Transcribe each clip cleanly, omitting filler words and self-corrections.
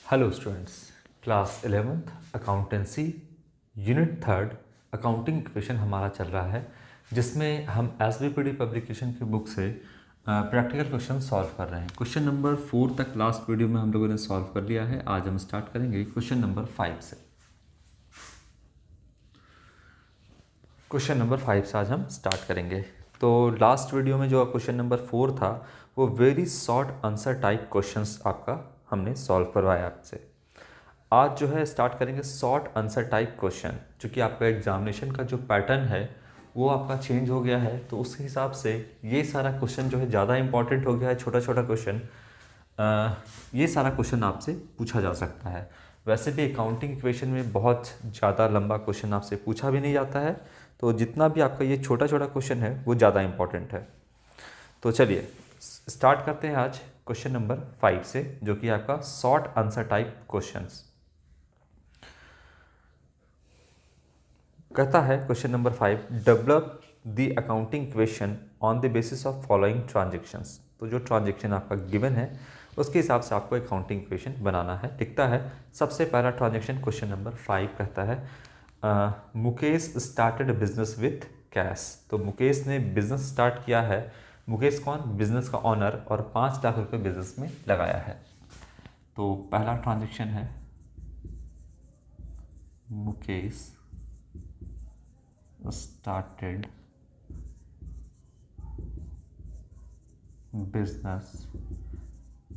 Hello students, class 11th accountancy unit 3 accounting equation हमारा चल रहा है, जिसमें हम एसबीपीडी पब्लिकेशन की बुक से प्रैक्टिकल क्वेश्चन सॉल्व कर रहे हैं। क्वेश्चन नंबर 4 तक लास्ट वीडियो में हम लोगों ने सॉल्व कर लिया है। आज हम स्टार्ट करेंगे क्वेश्चन नंबर 5 से। क्वेश्चन नंबर 5 से आज हम स्टार्ट करेंगे। तो लास्ट वीडियो में जो क्वेश्चन नंबर 4 था वो very short answer type questions आपका हमने सॉल्व करवाया आपसे। आज जो है स्टार्ट करेंगे शॉर्ट आंसर टाइप क्वेश्चन, क्योंकि आपका एग्जामिनेशन का जो पैटर्न है वो आपका चेंज हो गया है, तो उसके हिसाब से ये सारा क्वेश्चन जो है ज़्यादा इंपॉर्टेंट हो गया है। छोटा छोटा क्वेश्चन, ये सारा क्वेश्चन आपसे पूछा जा सकता है। वैसे भी अकाउंटिंग इक्वेशन में बहुत ज़्यादा लंबा क्वेश्चन आपसे पूछा भी नहीं जाता है, तो जितना भी आपका ये छोटा छोटा क्वेश्चन है वो ज़्यादा इंपॉर्टेंट है। तो चलिए स्टार्ट करते हैं आज क्वेश्चन नंबर 5 से, जो कि आपका शॉर्ट आंसर टाइप क्वेश्चंस। कहता है question number 5, develop the accounting equation on the basis of following transactions. तो जो ट्रांजेक्शन आपका गिवन है उसके हिसाब से आपको अकाउंटिंग इक्वेशन बनाना है। दिखता है सबसे पहला ट्रांजेक्शन क्वेश्चन नंबर 5 कहता है Mukesh started business with cash. तो मुकेश ने बिजनेस स्टार्ट किया है। मुकेश कौन? बिजनेस का ऑनर, और 5 लाख रुपए बिजनेस में लगाया है। तो पहला ट्रांजेक्शन है Mukesh started business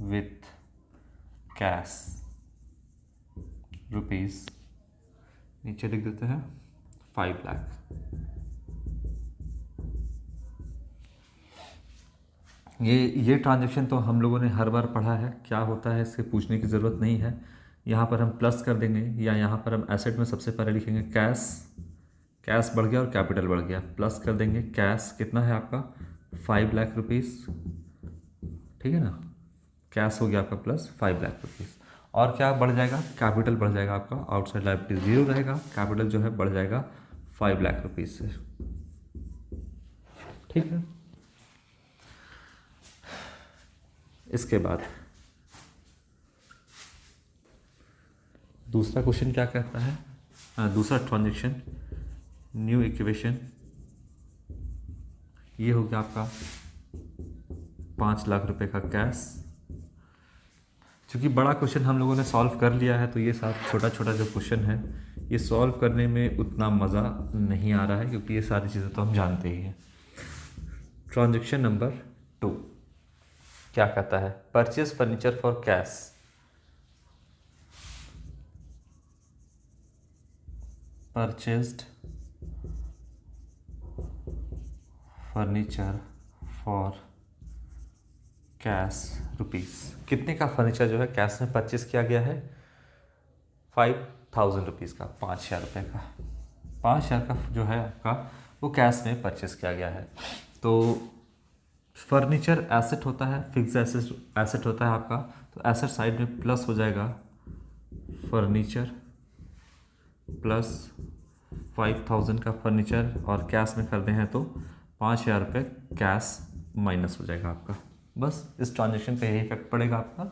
with cash rupees, नीचे लिख देते हैं 5 लाख। ये ट्रांजेक्शन तो हम लोगों ने हर बार पढ़ा है, क्या होता है इससे पूछने की ज़रूरत नहीं है। यहाँ पर हम प्लस कर देंगे, या यहाँ पर हम एसेट में सबसे पहले लिखेंगे कैश बढ़ गया और कैपिटल बढ़ गया, प्लस कर देंगे। कैश कितना है आपका 5 लाख रुपीस, ठीक है ना। कैश हो गया आपका प्लस 5 लाख रुपीस, और क्या बढ़ जाएगा? कैपिटल बढ़ जाएगा आपका। आउटसाइड लायबिलिटी 0 रहेगा, कैपिटल जो है बढ़ जाएगा 5 लाख रुपीस से, ठीक है। इसके बाद दूसरा क्वेश्चन क्या कहता है, दूसरा ट्रांजेक्शन न्यू इक्वेशन, ये हो गया आपका 5 लाख रुपए का कैश। क्योंकि बड़ा क्वेश्चन हम लोगों ने सॉल्व कर लिया है, तो ये सारा छोटा छोटा जो क्वेश्चन है ये सॉल्व करने में उतना मज़ा नहीं आ रहा है, क्योंकि ये सारी चीज़ें तो हम जानते ही हैं। ट्रांजेक्शन नंबर 2 क्या कहता है? Purchase furniture for cash. Purchased furniture for cash rupees. कितने का फर्नीचर जो है कैश में परचेज किया गया है? 5,000 रुपीज़ का, 5,000 रुपये का। 5,000 का जो है आपका वो कैश में परचेज किया गया है। तो फर्नीचर एसेट होता है, फिक्स एसेट होता है आपका, तो एसेट साइड में प्लस हो जाएगा फर्नीचर प्लस 5,000 का फर्नीचर, और कैश में कर दें हैं तो 5,000 रुपये कैश माइनस हो जाएगा आपका। बस इस ट्रांजेक्शन पे यही इफेक्ट पड़ेगा आपका।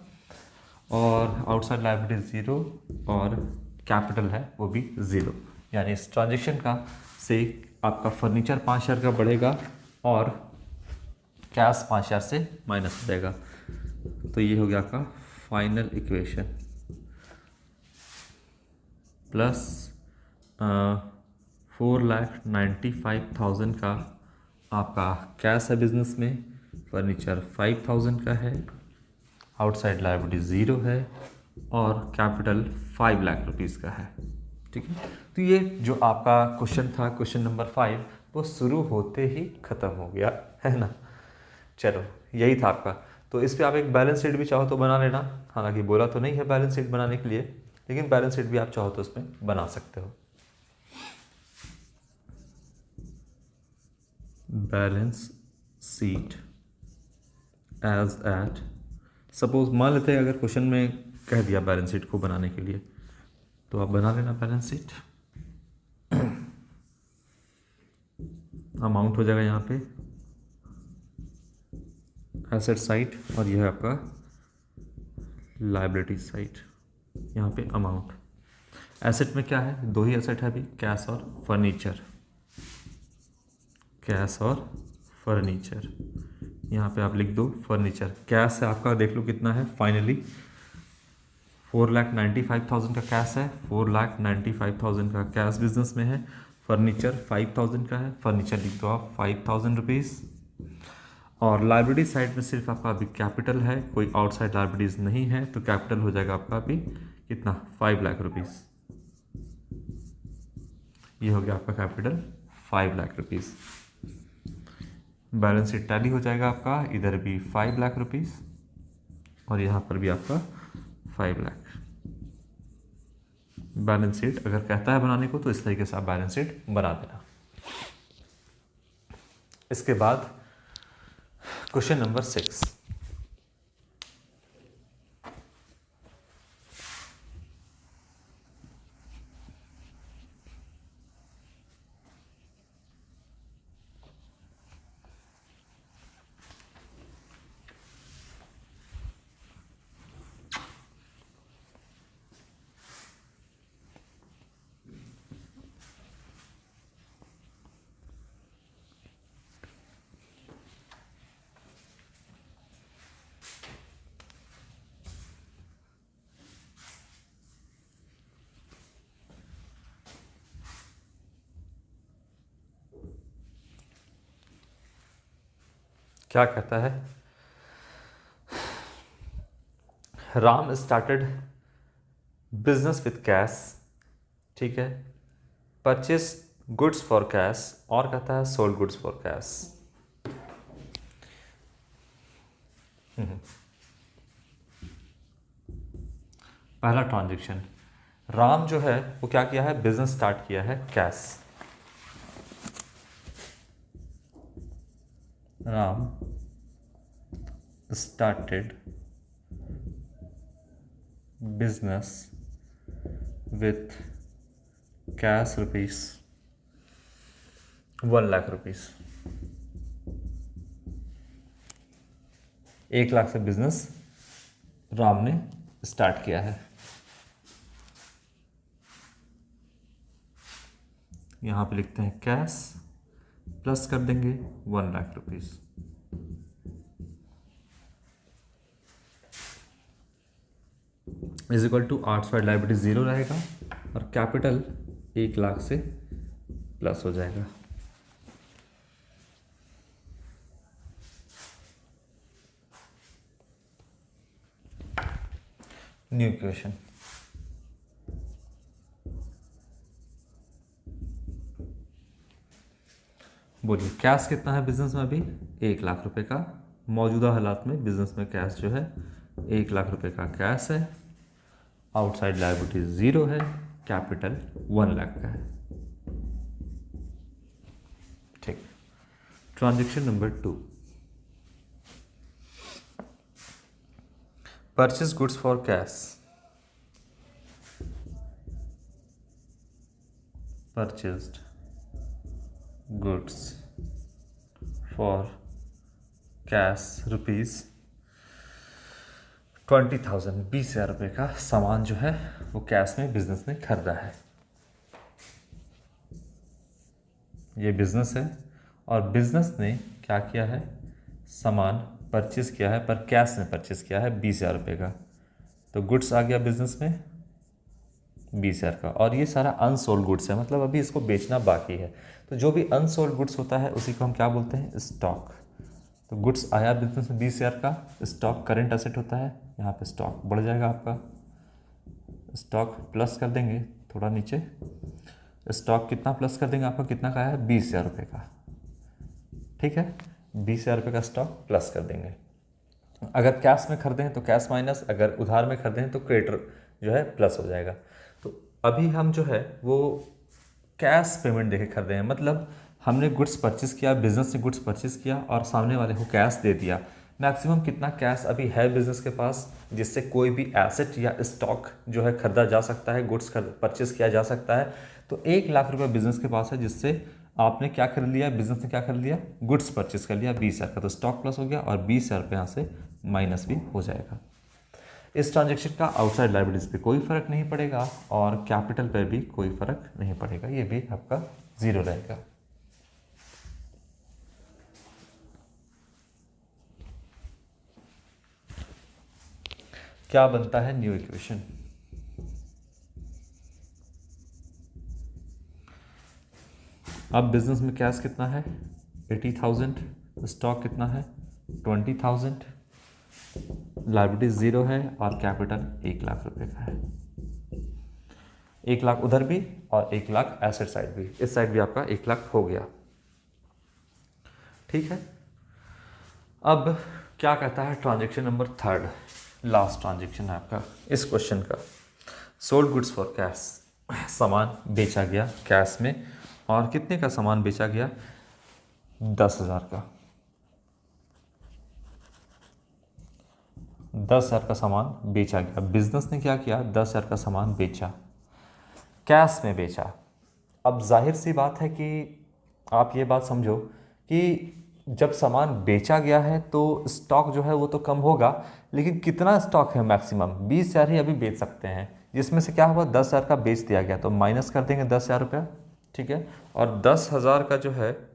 और आउटसाइड लायबिलिटी 0 और कैपिटल है वो भी 0, यानी इस ट्रांजेक्शन का से आपका फर्नीचर 5,000 का बढ़ेगा और कैश 5,000 से माइनस हो जाएगा। तो ये हो गया आपका फाइनल इक्वेशन। प्लस 4,95,000 का आपका कैश है बिजनेस में, फर्नीचर 5,000 का है, आउटसाइड लायबिलिटी 0 है, और कैपिटल 5 लाख रुपीज़ का है, ठीक है। तो ये जो आपका क्वेश्चन था क्वेश्चन नंबर 5 वो शुरू होते ही ख़त्म हो गया, है ना। चलो यही था आपका। तो इस पर आप एक बैलेंस शीट भी चाहो तो बना लेना, हालांकि बोला तो नहीं है बैलेंस शीट बनाने के लिए, लेकिन बैलेंस शीट भी आप चाहो तो उसमें बना सकते हो। Balance sheet as at, suppose मान लेते हैं अगर क्वेश्चन में कह दिया बैलेंस शीट को बनाने के लिए, तो आप बना लेना बैलेंस शीट। अमाउंट हो जाएगा यहाँ पे एसेट साइड, और यह है आपका लायबिलिटी साइड। यहाँ पे अमाउंट। एसेट में क्या है, दो ही एसेट है अभी, कैश और फर्नीचर। कैश और फर्नीचर, यहाँ पे आप लिख दो फर्नीचर। कैश है आपका, देख लो कितना है फाइनली, 4,95,000 का कैश है, 4,95,000 का कैश बिजनेस में है। फर्नीचर 5,000 का है, फर्नीचर लिख दो आप 5,000 रुपीज़। और लाइब्रेरी साइड में सिर्फ आपका अभी कैपिटल है, कोई आउटसाइड लाइब्रेरीज नहीं है, तो कैपिटल हो जाएगा आपका अभी कितना, 5 लाख रुपीज़। ये हो गया आपका capital 5 lakh rupees. Balance sheet tally हो जाएगा आपका, इधर भी 5 लाख रुपीज़ और यहाँ पर भी आपका 5 लाख। बैलेंस शीट अगर कहता है बनाने को तो इस तरीके से आप बैलेंस शीट बना देना। इसके बाद क्वेश्चन नंबर 6। क्या कहता है, Ram started business with cash, ठीक है, परचेज गुड्स फॉर कैश, और कहता है सोल्ड गुड्स फॉर कैश। पहला ट्रांजेक्शन, राम जो है वो क्या किया है, बिजनेस स्टार्ट किया है cash. Ram started business with cash rupees 1 lakh rupees. 1 lakh से बिजनेस राम ने स्टार्ट किया है। यहाँ पे लिखते हैं कैश प्लस कर देंगे 1 lakh rupees. Is equal to outside liability 0 रहेगा और कैपिटल 1 लाख से प्लस हो जाएगा। न्यू इक्वेशन, बोलिए कैश कितना है बिजनेस में अभी, 1 लाख रुपए का। मौजूदा हालात में बिजनेस में कैश जो है 1 लाख रुपए का कैश है, आउटसाइड लायबिलिटी 0 है, कैपिटल 1 लाख का है। ठीक। Transaction number 2, purchase goods for cash. Purchased goods for cash rupees 20,000, 20,000 रुपये का सामान जो है वो कैश में बिजनेस ने खरीदा है। ये बिजनेस है और बिजनेस ने क्या किया है, सामान परचेज किया है, पर कैश में परचेज किया है 20,000 रुपये का। तो गुड्स आ गया बिजनेस में 20,000 का, और ये सारा अनसोल्ड गुड्स है, मतलब अभी इसको बेचना बाकी है। तो जो भी अनसोल्ड गुड्स होता है उसी को हम क्या बोलते हैं, स्टॉक। तो गुड्स आया बिजनेस में 20,000 का, स्टॉक करेंट एसेट होता है, यहाँ पे स्टॉक बढ़ जाएगा आपका, स्टॉक प्लस कर देंगे थोड़ा नीचे, स्टॉक कितना प्लस कर देंगे आपका, कितना का है 20,000 रुपये का, ठीक है, 20,000 रुपये का स्टॉक प्लस कर देंगे। अगर कैश में खरीदे हैं तो कैश माइनस, अगर उधार में खरीदे हैं तो क्रेडिटर जो है प्लस हो जाएगा। तो अभी हम जो है वो कैश पेमेंट देके खरीदे हैं, मतलब हमने गुड्स परचेस किया, बिजनेस ने गुड्स परचेस किया और सामने वाले को कैश दे दिया। मैक्सिमम कितना कैश अभी है बिजनेस के पास जिससे कोई भी एसेट या स्टॉक जो है खरीदा जा सकता है, गुड्स परचेस किया जा सकता है। तो 1 लाख रुपये बिजनेस के पास है जिससे आपने क्या खरीद लिया, बिजनेस ने क्या खरीद लिया, गुड्स परचेस कर लिया 20,000 का, तो स्टॉक प्लस हो गया और 20,000 रुपये यहाँ से माइनस भी हो जाएगा। इस ट्रांजेक्शन का आउटसाइड लायबिलिटीज पे कोई फर्क नहीं पड़ेगा और कैपिटल पे भी कोई फर्क नहीं पड़ेगा, ये भी आपका जीरो रहेगा। क्या बनता है न्यू इक्वेशन? अब बिजनेस में कैश कितना है 80,000, स्टॉक कितना है 20,000, लायबिलिटीज जीरो है और कैपिटल 1,00,000 रुपए का है। 1,00,000 उधर भी और 1,00,000 एसेट साइड भी, इस साइड भी आपका 1,00,000 हो गया। ठीक है, अब क्या कहता है transaction number third, last transaction है आपका इस क्वेश्चन का। सोल्ड गुड्स फॉर कैश, सामान बेचा गया कैश में, और कितने का सामान बेचा गया 10,000 का। 10,000 का सामान बेचा गया, बिजनेस ने क्या किया 10,000 का सामान बेचा, कैश में बेचा। अब जाहिर सी बात है कि आप ये बात समझो कि जब सामान बेचा गया है तो स्टॉक जो है वो तो कम होगा, लेकिन कितना स्टॉक है मैक्सिमम 20,000 ही अभी बेच सकते हैं, जिसमें से क्या हुआ 10,000 का बेच दिया गया, तो माइनस कर देंगे 10,000 रुपया। ठीक है, और 10,000 का जो है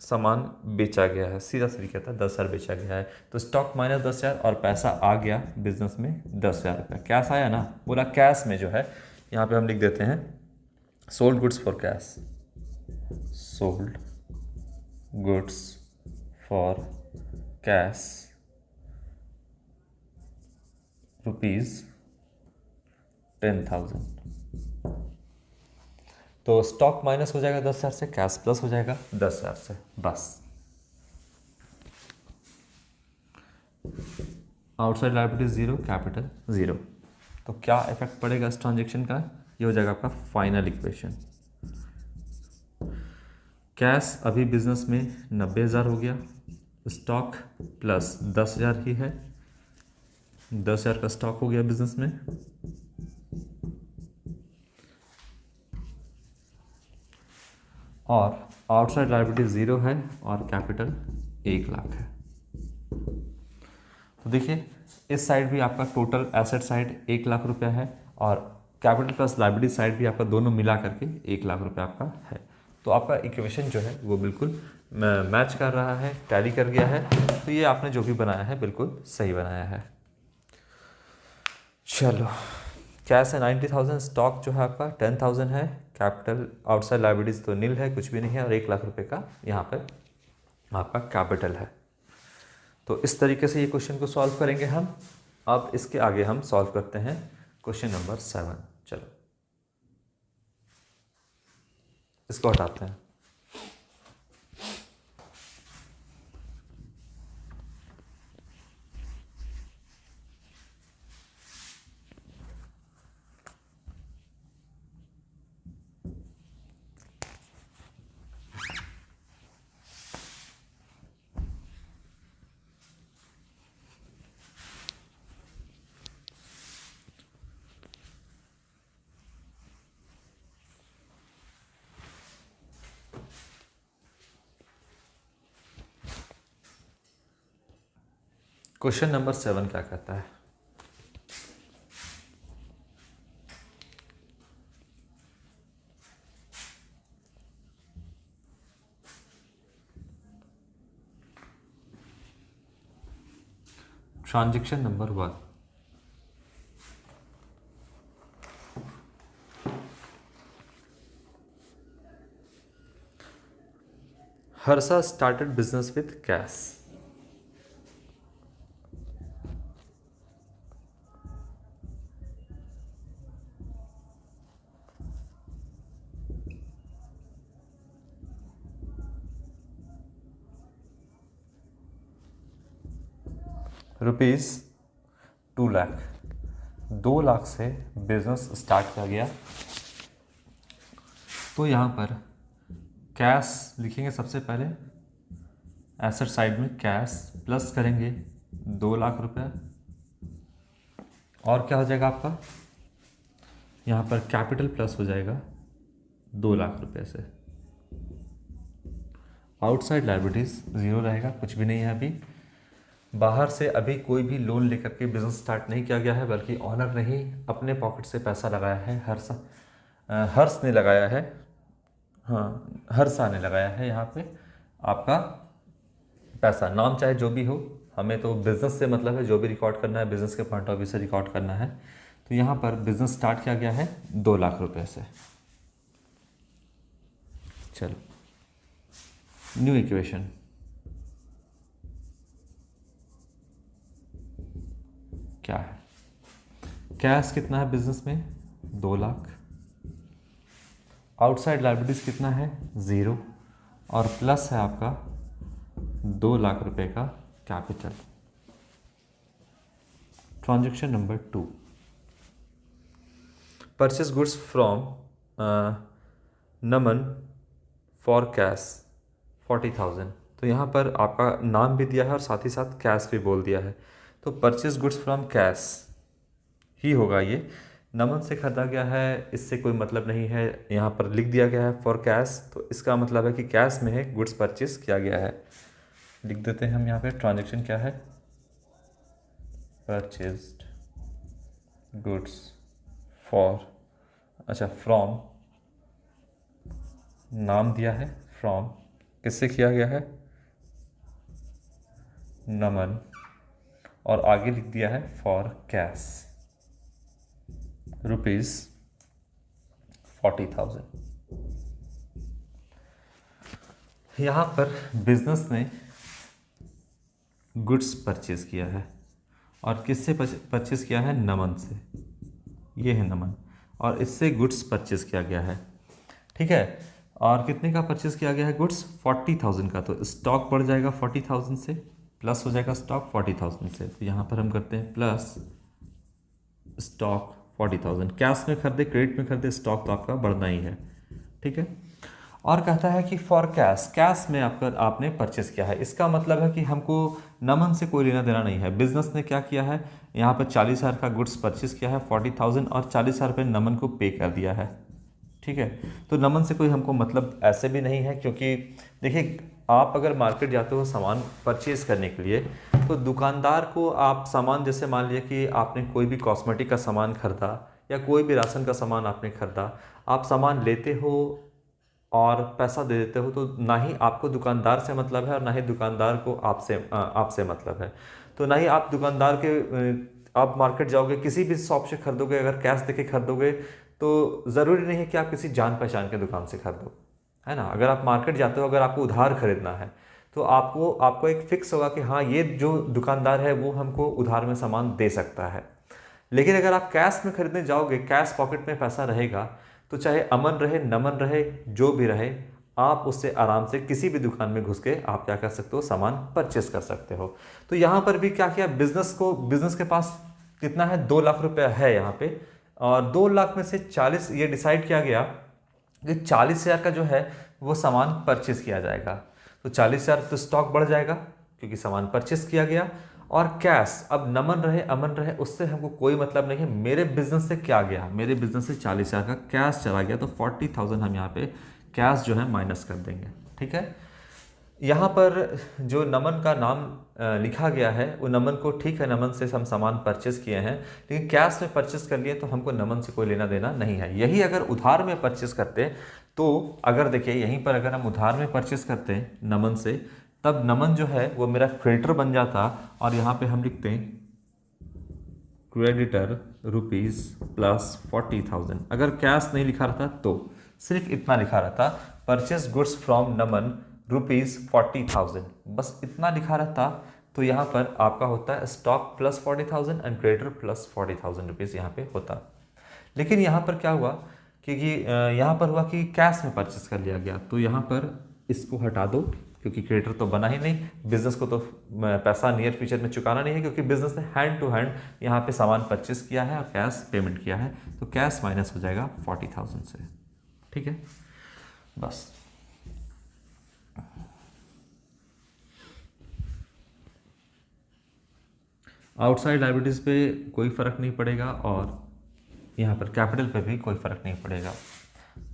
सामान बेचा गया है, सीधा सीधी कहता है 10,000 बेचा गया है, तो स्टॉक माइनस 10,000 और पैसा आ गया बिजनेस में 10,000 रुपया, कैश आया ना, पूरा कैश में जो है। यहाँ पे हम लिख देते हैं sold goods for cash, sold goods for cash ₹10,000। तो स्टॉक माइनस हो जाएगा 10,000 से, कैश प्लस हो जाएगा 10,000 से, बस। Outside liabilities zero, capital zero. तो क्या इफेक्ट पड़ेगा इस ट्रांजेक्शन का, ये हो जाएगा आपका फाइनल इक्वेशन। कैश अभी बिजनेस में 90,000 हो गया, स्टॉक प्लस 10,000 ही है, 10,000 का स्टॉक हो गया बिजनेस में, और आउटसाइड लायबिलिटी जीरो है और कैपिटल 1,00,000 है। तो देखिए इस साइड भी आपका टोटल एसेट साइड 1,00,000 रुपया है और कैपिटल प्लस लायबिलिटी साइड भी आपका दोनों मिला करके 1,00,000 रुपया आपका है। तो आपका इक्वेशन जो है वो बिल्कुल मैच कर रहा है, टैली कर गया है। तो ये आपने जो भी बनाया है बिल्कुल सही बनाया है। चलो, कैश है 90,000, स्टॉक जो है आपका 10,000 है, कैपिटल आउटसाइड लायबिलिटीज तो नील है, कुछ भी नहीं है, और 1,00,000 रुपये का यहाँ पर आपका कैपिटल है। तो इस तरीके से ये क्वेश्चन को सॉल्व करेंगे हम। अब इसके आगे हम सॉल्व करते हैं क्वेश्चन नंबर 7। चलो इसको हटाते हैं। क्वेश्चन नंबर 7 क्या कहता है, transaction number 1, Harsha started business with cash. ₹2,00,000, 2,00,000 से बिजनेस स्टार्ट किया गया। तो यहाँ पर कैश लिखेंगे सबसे पहले, एसेट साइड में कैश प्लस करेंगे 2,00,000 रुपये, और क्या हो जाएगा आपका यहाँ पर कैपिटल प्लस हो जाएगा 2,00,000 रुपये से। आउटसाइड लायबिलिटीज जीरो रहेगा, कुछ भी नहीं है अभी, बाहर से अभी कोई भी लोन लेकर के बिजनेस स्टार्ट नहीं किया गया है, बल्कि ऑनर ने ही अपने पॉकेट से पैसा लगाया है। हर्ष ने लगाया है, हाँ हर्षा ने लगाया है यहाँ पे आपका पैसा। नाम चाहे जो भी हो, हमें तो बिज़नेस से मतलब है, जो भी रिकॉर्ड करना है बिज़नेस के पॉइंट ऑफ व्यू से रिकॉर्ड करना है। तो यहाँ पर बिज़नेस स्टार्ट किया गया है 2 लाख रुपए से। चलो न्यू इक्वेशन, क्या है? कैश कितना है बिजनेस में? 2 लाख। आउटसाइड लायबिलिटीज कितना है? 0। और प्लस है आपका 2 लाख रुपए का capital. Transaction number 2, purchase goods from Naman for cash 40,000। तो यहाँ पर आपका नाम भी दिया है और साथ ही साथ कैश भी बोल दिया है। तो परचेज गुड्स फ्रॉम कैश ही होगा ये। नमन से खरीदा गया है, इससे कोई मतलब नहीं है, यहाँ पर लिख दिया गया है फॉर कैश, तो इसका मतलब है कि कैश में है, गुड्स परचेज किया गया है। लिख देते हैं हम यहाँ पे ट्रांजैक्शन क्या है, परचेज्ड गुड्स फॉर, अच्छा फ्रॉम, नाम दिया है फ्रॉम, किससे किया गया है? नमन, और आगे लिख दिया है फॉर कैश ₹40,000। यहाँ पर बिजनेस ने गुड्स परचेज किया है, और किससे परचेज किया है? नमन से। ये है नमन, और इससे गुड्स परचेज किया गया है, ठीक है। और कितने का परचेज किया गया है गुड्स? 40,000 का। तो स्टॉक बढ़ जाएगा 40,000 से, प्लस हो जाएगा स्टॉक 40,000 से। तो यहाँ पर हम करते हैं प्लस स्टॉक 40,000। कैश में खरीदे, क्रेडिट में खरीदे, स्टॉक तो आपका बढ़ना ही है, ठीक है। और कहता है कि फॉर कैश, कैश में आपने परचेस किया है, इसका मतलब है कि हमको नमन से कोई लेना देना नहीं है। बिजनेस ने क्या किया है, यहाँ पर 40,000 का गुड्स परचेस किया है, 40,000, और 40,000 रुपये नमन को पे कर दिया है, ठीक है। तो नमन से कोई हमको मतलब ऐसे भी नहीं है, क्योंकि देखिए आप अगर मार्केट जाते हो सामान परचेज करने के लिए, तो दुकानदार को आप सामान, जैसे मान लिया कि आपने कोई भी कॉस्मेटिक का सामान खरीदा या कोई भी राशन का सामान आपने खरीदा, आप सामान लेते हो और पैसा दे देते हो, तो ना ही आपको दुकानदार से मतलब है और ना ही दुकानदार को आपसे मतलब है। तो ना ही आप दुकानदार के आप मार्केट जाओगे, किसी भी शॉप से खरीदोगे, अगर कैश देके खरीदोगे तो ज़रूरी नहीं है कि आप किसी जान पहचान के दुकान से खरीदो, है ना। अगर आप मार्केट जाते हो, अगर आपको उधार खरीदना है, तो आपको एक फिक्स होगा कि हाँ ये जो दुकानदार है वो हमको उधार में सामान दे सकता है। लेकिन अगर आप कैश में खरीदने जाओगे, कैश पॉकेट में पैसा रहेगा, तो चाहे अमन रहे, नमन रहे, जो भी रहे, आप उससे आराम से किसी भी दुकान में घुस के आप क्या कर सकते हो, सामान परचेस कर सकते हो। तो यहाँ पर भी क्या किया, बिजनेस के पास कितना है? 2 लाख रुपया है यहाँ पे, और 2 लाख में से 40 ये डिसाइड किया गया कि 40,000 का जो है वो सामान परचेस किया जाएगा। तो 40,000 तो स्टॉक बढ़ जाएगा क्योंकि सामान परचेस किया गया। और कैश, अब नमन रहे अमन रहे, उससे हमको कोई मतलब नहीं है। मेरे बिजनेस से क्या गया, मेरे बिजनेस से 40,000 का कैश चला गया, तो 40,000 हम यहाँ पे कैश जो है माइनस कर देंगे, ठीक है। यहाँ पर जो नमन का नाम लिखा गया है, वो नमन को, ठीक है, नमन से हम सामान परचेस किए हैं, लेकिन कैश में परचेस कर लिए तो हमको नमन से कोई लेना देना नहीं है। यही अगर उधार में परचेस करते, तो अगर देखिए यहीं पर अगर हम उधार में परचेस करते हैं नमन से, तब नमन जो है वो मेरा क्रेडिटर बन जाता, और यहाँ पे हम लिखते हैं क्रेडिटर ₹+40,000। अगर कैश नहीं लिखा रहता तो सिर्फ इतना लिखा रहता, परचेस गुड्स फ्रॉम नमन ₹40,000, बस इतना लिखा रहता, तो यहाँ पर आपका होता है स्टॉक +40,000 एंड क्रेडिटर ₹+40,000 यहाँ पे होता। लेकिन यहाँ पर क्या हुआ, क्योंकि यहाँ पर हुआ कि कैश में परचेस कर लिया गया, तो यहाँ पर इसको हटा दो, क्योंकि क्रेडिटर तो बना ही नहीं। बिजनेस को तो पैसा नियर फ्यूचर में चुकाना नहीं है, क्योंकि बिजनेस ने हैंड टू हैंड यहाँ पे सामान परचेस किया है और कैश पेमेंट किया है, तो कैश माइनस हो जाएगा 40,000 से, ठीक है। बस आउटसाइड लायबिलिटीज़ पे कोई फ़र्क नहीं पड़ेगा, और यहाँ पर कैपिटल पे भी कोई फ़र्क नहीं पड़ेगा।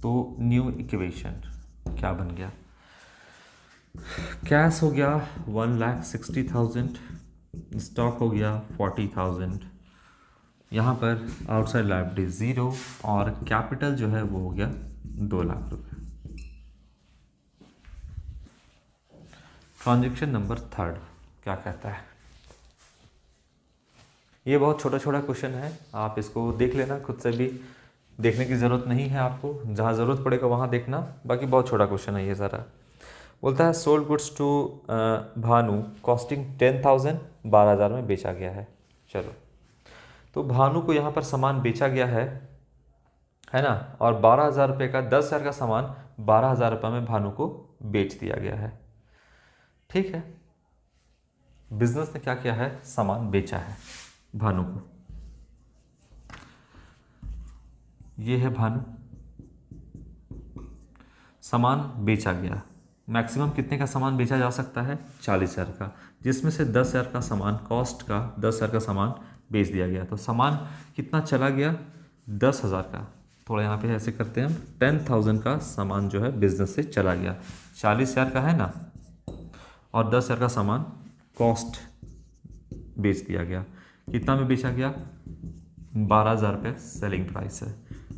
तो न्यू इक्वेशन क्या बन गया, कैश हो गया 1,60,000, स्टॉक हो गया 40,000, यहाँ पर आउटसाइड लायबिलिटी 0 और कैपिटल जो है वो हो गया 2 लाख रुपए। ट्रांजैक्शन नंबर 3 क्या कहता है? ये बहुत छोटा छोटा क्वेश्चन है, आप इसको देख लेना, खुद से भी देखने की ज़रूरत नहीं है आपको, जहाँ ज़रूरत पड़ेगा वहाँ देखना, बाकी बहुत छोटा क्वेश्चन है ये ज़रा। बोलता है sold goods to Bhanu costing 10,000, 12,000 में बेचा गया है। चलो, तो भानु को यहाँ पर सामान बेचा गया है ना, और 12,000 रुपये का, 10,000 का सामान 12,000 रुपये में भानु को बेच दिया गया है। ठीक है, बिजनेस ने क्या किया है? सामान बेचा है भानु को। ये है भानु, सामान बेचा गया। मैक्सिमम कितने का सामान बेचा जा सकता है? 40,000 का, जिसमें से 10,000 का सामान कॉस्ट का, 10,000 का सामान बेच दिया गया। तो सामान कितना चला गया? 10,000 का। थोड़ा यहाँ पे ऐसे करते हैं हम, 10,000 का सामान जो है बिजनेस से चला गया। 40,000 का है ना, और 10,000 का सामान कॉस्ट बेच दिया गया। कितना में बेचा गया? 12,000 रुपये सेलिंग प्राइस है।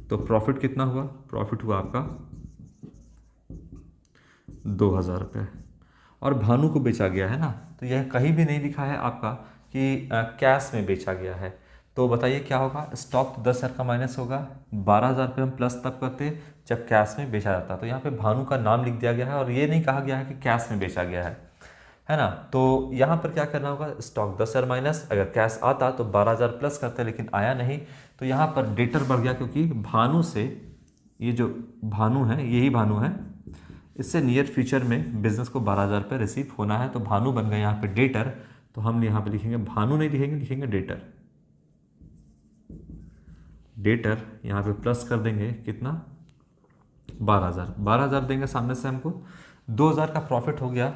तो प्रॉफिट कितना हुआ? प्रॉफिट हुआ आपका 2,000 रुपये। और भानु को बेचा गया है ना, तो यह कहीं भी नहीं लिखा है आपका कि कैश में बेचा गया है। तो बताइए क्या होगा? स्टॉक तो 10,000 का माइनस होगा, 12,000 रुपये हम प्लस तब करते जब कैश में बेचा जाता। तो यहाँ पे भानु का नाम लिख दिया गया है और ये नहीं कहा गया है कि कैश में बेचा गया है ना। तो यहाँ पर क्या करना होगा? स्टॉक 10,000 माइनस, अगर कैश आता तो 12,000 प्लस करते, लेकिन आया नहीं, तो यहाँ पर डेटर बढ़ गया, क्योंकि भानु से, ये जो भानु है यही भानु है, इससे नियर फ्यूचर में बिजनेस को 12,000 रुपये रिसीव होना है। तो भानु बन गया यहाँ पे डेटर। तो हम यहाँ पे लिखेंगे भानु नहीं लिखेंगे, लिखेंगे डेटर। डेटर यहाँ पे प्लस कर देंगे कितना? 12,000। 12,000 देंगे सामने से हमको, 2,000 का प्रॉफिट हो गया।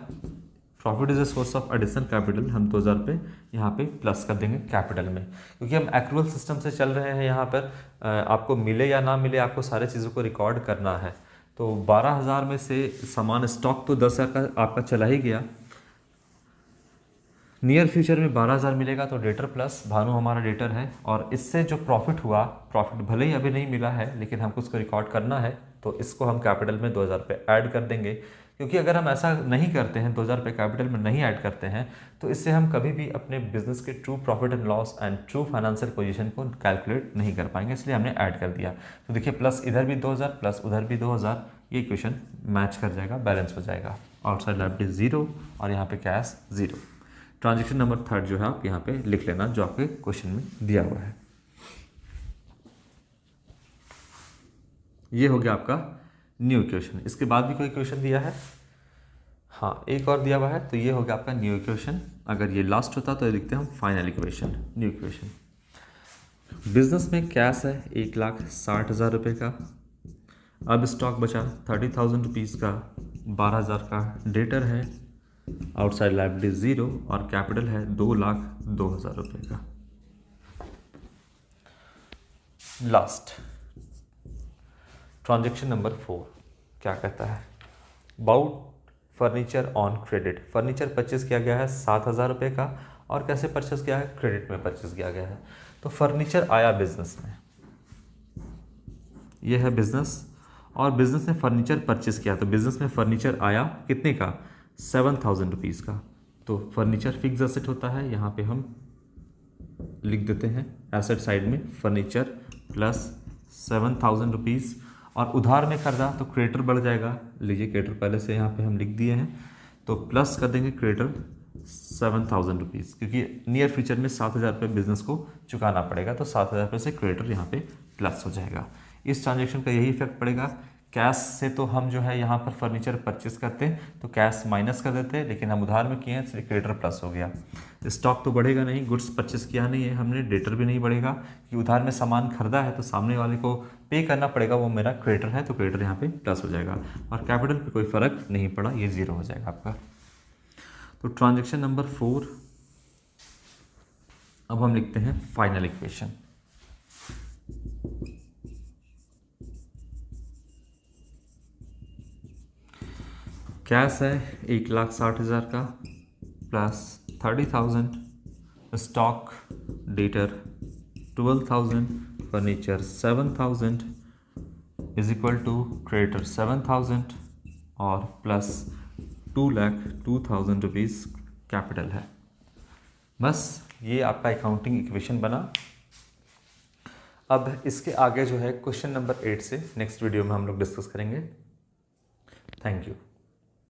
Profit is a source of additional capital, हम 2,000 रुपये यहाँ पे प्लस कर देंगे कैपिटल में, क्योंकि हम एक्रूअल सिस्टम से चल रहे हैं। यहाँ पर आपको मिले या ना मिले, आपको सारे चीज़ों को रिकॉर्ड करना है। तो 12,000 में से सामान स्टॉक तो 10,000 का आपका चला ही गया, नियर फ्यूचर में 12,000 मिलेगा, तो डेटर प्लस भानु हमारा डेटर है। और इससे जो प्रॉफिट हुआ, प्रॉफिट भले ही अभी नहीं मिला है, लेकिन हमको उसको रिकॉर्ड करना है, तो इसको हम कैपिटल में 2,000 रुपये ऐड कर देंगे। क्योंकि अगर हम ऐसा नहीं करते हैं, 2,000 रुपये कैपिटल में नहीं ऐड करते हैं, तो इससे हम कभी भी अपने बिजनेस के true profit and loss and true financial position को कैलकुलेट नहीं कर पाएंगे, इसलिए हमने ऐड कर दिया। तो देखिए, प्लस इधर भी 2,000 प्लस उधर भी 2,000, ये इक्वेशन मैच कर जाएगा, बैलेंस हो जाएगा। आउटसाइड लायबिलिटी 0 और यहाँ पे कैश 0। ट्रांजेक्शन नंबर 3 जो है आप यहाँ पे लिख लेना, जो आपके क्वेश्चन में दिया हुआ है। ये हो गया आपका न्यू इक्वेशन। इसके बाद भी कोई इक्वेशन दिया है? हाँ, एक और दिया हुआ है, तो ये हो गया आपका न्यू इक्वेशन। अगर ये लास्ट होता तो लिखते हैं हम final equation, new equation. Business में कैश है 1,60,000 रुपये का, अब स्टॉक बचा 30,000 रुपीज़ का, 12,000 का डेटर है, आउटसाइड लायबिलिटी 0 और कैपिटल है 2,02,000 रुपये का। लास्ट ट्रांजैक्शन नंबर 4 क्या कहता है? About furniture on credit. Furniture purchase किया गया है 7,000 रुपये का, और कैसे परचेस किया है? क्रेडिट में परचेस किया गया है। तो फर्नीचर आया बिजनेस में, ये है बिजनेस, और बिजनेस ने फर्नीचर परचेस किया, तो बिजनेस में फर्नीचर आया कितने का? 7,000 रुपीज़ का। तो फर्नीचर फिक्स एसेट होता है, यहाँ पे हम लिख देते हैं एसेट साइड में फर्नीचर प्लस 7,000 रुपीज़, और उधार में खरीदा तो क्रेडिटर बढ़ जाएगा। लीजिए, क्रेडिटर पहले से यहाँ पे हम लिख दिए हैं, तो प्लस कर देंगे क्रेडिटर 7,000 रुपीज़, क्योंकि नियर फ्यूचर में 7,000 रुपये बिजनेस को चुकाना पड़ेगा, तो 7,000 रुपये से क्रेडिटर यहाँ पे प्लस हो जाएगा। इस ट्रांजेक्शन का यही इफेक्ट पड़ेगा। कैश से तो हम जो है यहाँ पर फर्नीचर परचेस करते हैं तो कैश माइनस कर देते हैं, लेकिन हम उधार में किए हैं इसलिए क्रेडिटर प्लस हो गया। स्टॉक तो बढ़ेगा नहीं, गुड्स परचेस किया नहीं है हमने, डेटर भी नहीं बढ़ेगा, कि उधार में सामान खरीदा है तो सामने वाले को पे करना पड़ेगा, वो मेरा क्रेडिटर है, तो क्रेडिटर यहाँ पे प्लस हो जाएगा। और कैपिटल पे कोई फर्क नहीं पड़ा, ये 0 हो जाएगा आपका। तो ट्रांजेक्शन नंबर 4, अब हम लिखते हैं फाइनल इक्वेशन। कैश है 1,60,000 का plus 30,000 stock debtor 12,000, furniture 7,000 is equal to creditor 7,000 और प्लस 2,02,000 रुपीज़ कैपिटल है। बस ये आपका अकाउंटिंग इक्वेशन बना। अब इसके आगे जो है क्वेश्चन नंबर 8 से नेक्स्ट वीडियो में हम लोग डिस्कस करेंगे। Thank you.